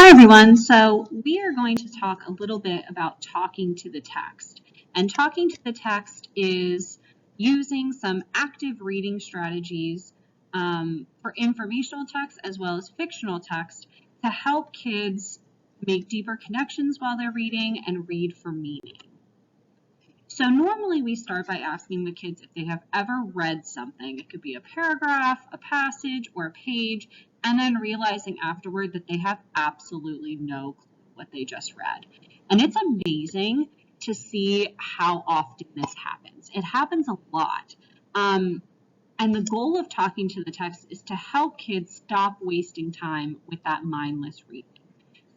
Everyone, so we are going to talk a little bit about talking to the text. And talking to the text is using some active reading strategies for informational text as well as fictional text to help kids make deeper connections while they're reading and read for meaning. So normally we start by asking the kids if they have ever read something. It could be a paragraph, a passage, or a page, and then realizing afterward that they have absolutely no clue what they just read. And it's amazing to see how often this happens. It happens a lot. And the goal of talking to the text is to help kids stop wasting time with that mindless reading.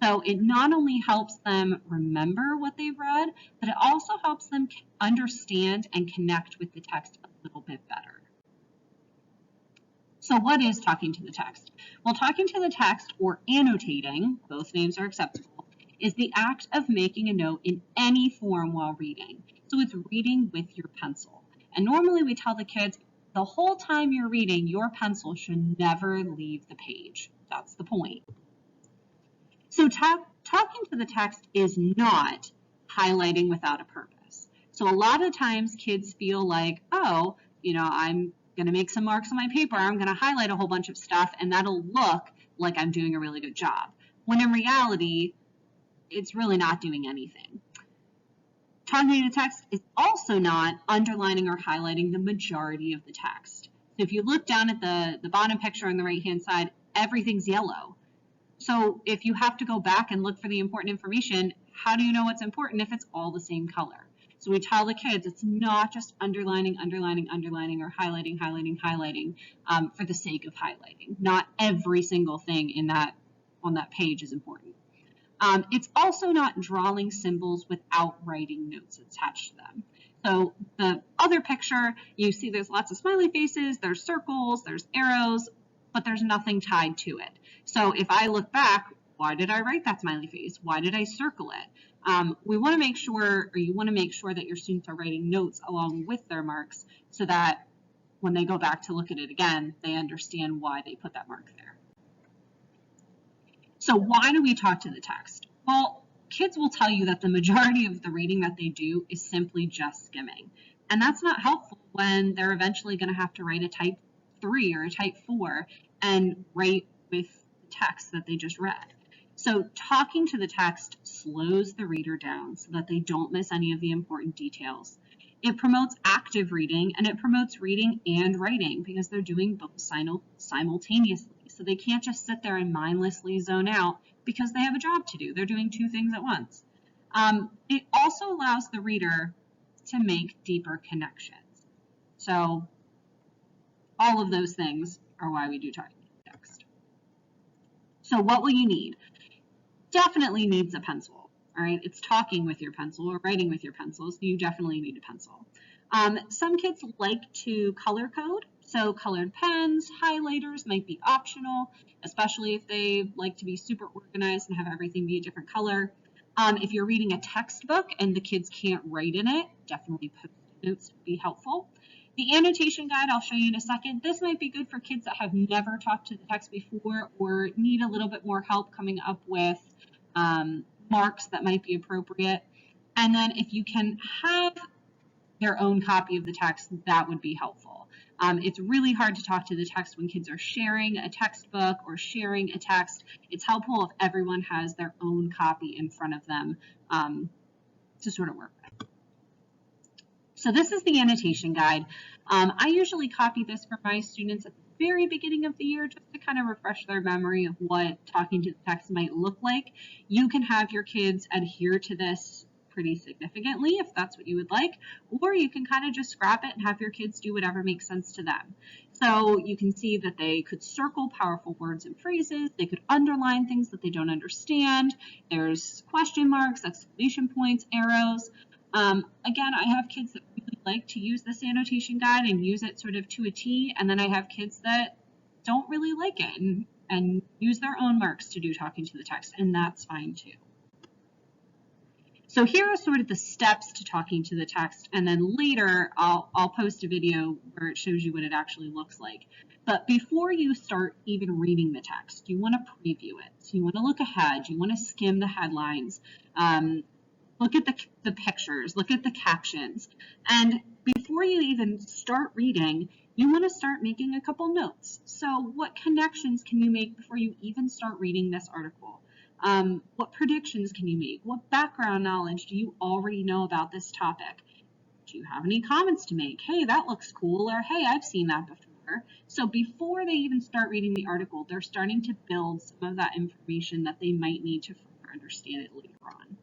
So it not only helps them remember what they've read, but it also helps them understand and connect with the text a little bit better. So what is talking to the text? Well, talking to the text, or annotating, both names are acceptable, is the act of making a note in any form while reading. So it's reading with your pencil. And normally we tell the kids, the whole time you're reading, your pencil should never leave the page. That's the point. So talking to the text is not highlighting without a purpose. So a lot of times kids feel like, oh, I'm going to make some marks on my paper. I'm going to highlight a whole bunch of stuff, and that'll look like I'm doing a really good job. When in reality, it's really not doing anything. Talking to the text is also not underlining or highlighting the majority of the text. So if you look down at the bottom picture on the right-hand side, everything's yellow. So if you have to go back and look for the important information, how do you know what's important if it's all the same color? So we tell the kids it's not just underlining, or highlighting for the sake of highlighting. Not every single thing on that page is important. It's also not drawing symbols without writing notes attached to them. So the other picture, you see there's lots of smiley faces, there's circles, there's arrows, but there's nothing tied to it. So if I look back, why did I write that smiley face? Why did I circle it? We want to make sure, or you want to make sure that your students are writing notes along with their marks so that when they go back to look at it again, they understand why they put that mark there. So why do we talk to the text? Well, kids will tell you that the majority of the reading that they do is simply just skimming. And that's not helpful when they're eventually going to have to write a type 3 or a type 4 and write with the text that they just read. So talking to the text slows the reader down so that they don't miss any of the important details. It promotes active reading, and it promotes reading and writing because they're doing both simultaneously. So they can't just sit there and mindlessly zone out because they have a job to do. They're doing two things at once. It also allows the reader to make deeper connections. So all of those things are why we do talking to the text. So what will you need? Definitely needs a pencil. All right, it's talking with your pencil or writing with your pencil, so you definitely need a pencil. Some kids like to color code, so colored pens, highlighters might be optional, especially if they like to be super organized and have everything be a different color. If you're reading a textbook and the kids can't write in it, definitely post-it notes would be helpful. The annotation guide I'll show you in a second. This might be good for kids that have never talked to the text before or need a little bit more help coming up with marks that might be appropriate. And then if you can have their own copy of the text, that would be helpful. It's really hard to talk to the text when kids are sharing a textbook or sharing a text. It's helpful if everyone has their own copy in front of them to sort of work with. So this is the annotation guide. I usually copy this for my students at the very beginning of the year just to kind of refresh their memory of what talking to the text might look like. You can have your kids adhere to this pretty significantly if that's what you would like, or you can kind of just scrap it and have your kids do whatever makes sense to them. So you can see that they could circle powerful words and phrases, they could underline things that they don't understand, there's question marks, exclamation points, arrows. Again, I have kids that really like to use this annotation guide and use it sort of to a T, and then I have kids that don't really like it and use their own marks to do talking to the text, and that's fine too. So here are sort of the steps to talking to the text, and then later I'll post a video where it shows you what it actually looks like. But before you start even reading the text, you want to preview it. So you want to look ahead, you want to skim the headlines, look at the pictures, look at the captions, and before you even start reading, you want to start making a couple notes. So what connections can you make before you even start reading this article? What predictions can you make? What background knowledge do you already know about this topic? Do you have any comments to make? Hey, that looks cool, or hey, I've seen that before. So before they even start reading the article, they're starting to build some of that information that they might need to further understand it later on.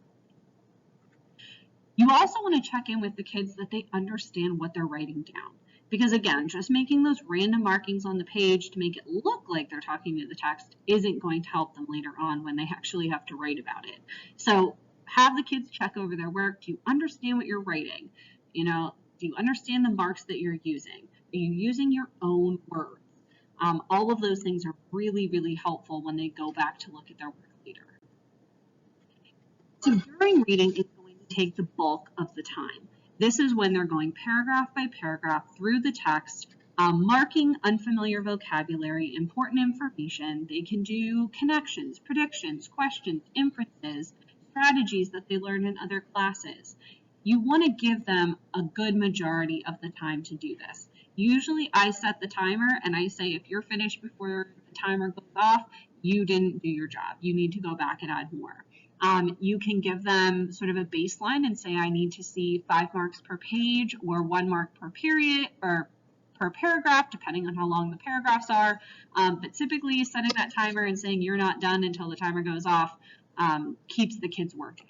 You also want to check in with the kids that they understand what they're writing down. Because again, just making those random markings on the page to make it look like they're talking to the text isn't going to help them later on when they actually have to write about it. So have the kids check over their work. Do you understand what you're writing? Do you understand the marks that you're using? Are you using your own words? All of those things are really, really helpful when they go back to look at their work later. So during reading, it's going to take the bulk of the time. This is when they're going paragraph by paragraph through the text, marking unfamiliar vocabulary, important information. They can do connections, predictions, questions, inferences, strategies that they learned in other classes. You want to give them a good majority of the time to do this. Usually I set the timer and I say if you're finished before the timer goes off, you didn't do your job. You need to go back and add more. You can give them sort of a baseline and say, I need to see 5 marks per page or 1 mark per period or per paragraph, depending on how long the paragraphs are. But typically setting that timer and saying you're not done until the timer goes off keeps the kids working.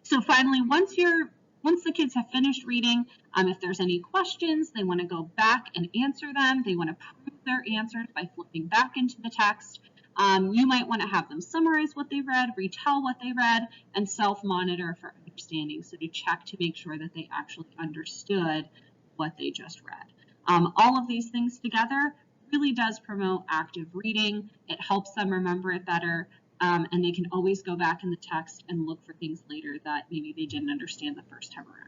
So finally, once the kids have finished reading, if there's any questions, they want to go back and answer them. They want to prove their answers by flipping back into the text. You might want to have them summarize what they read, retell what they read, and self-monitor for understanding. So to check to make sure that they actually understood what they just read. All of these things together really does promote active reading. It helps them remember it better, and they can always go back in the text and look for things later that maybe they didn't understand the first time around.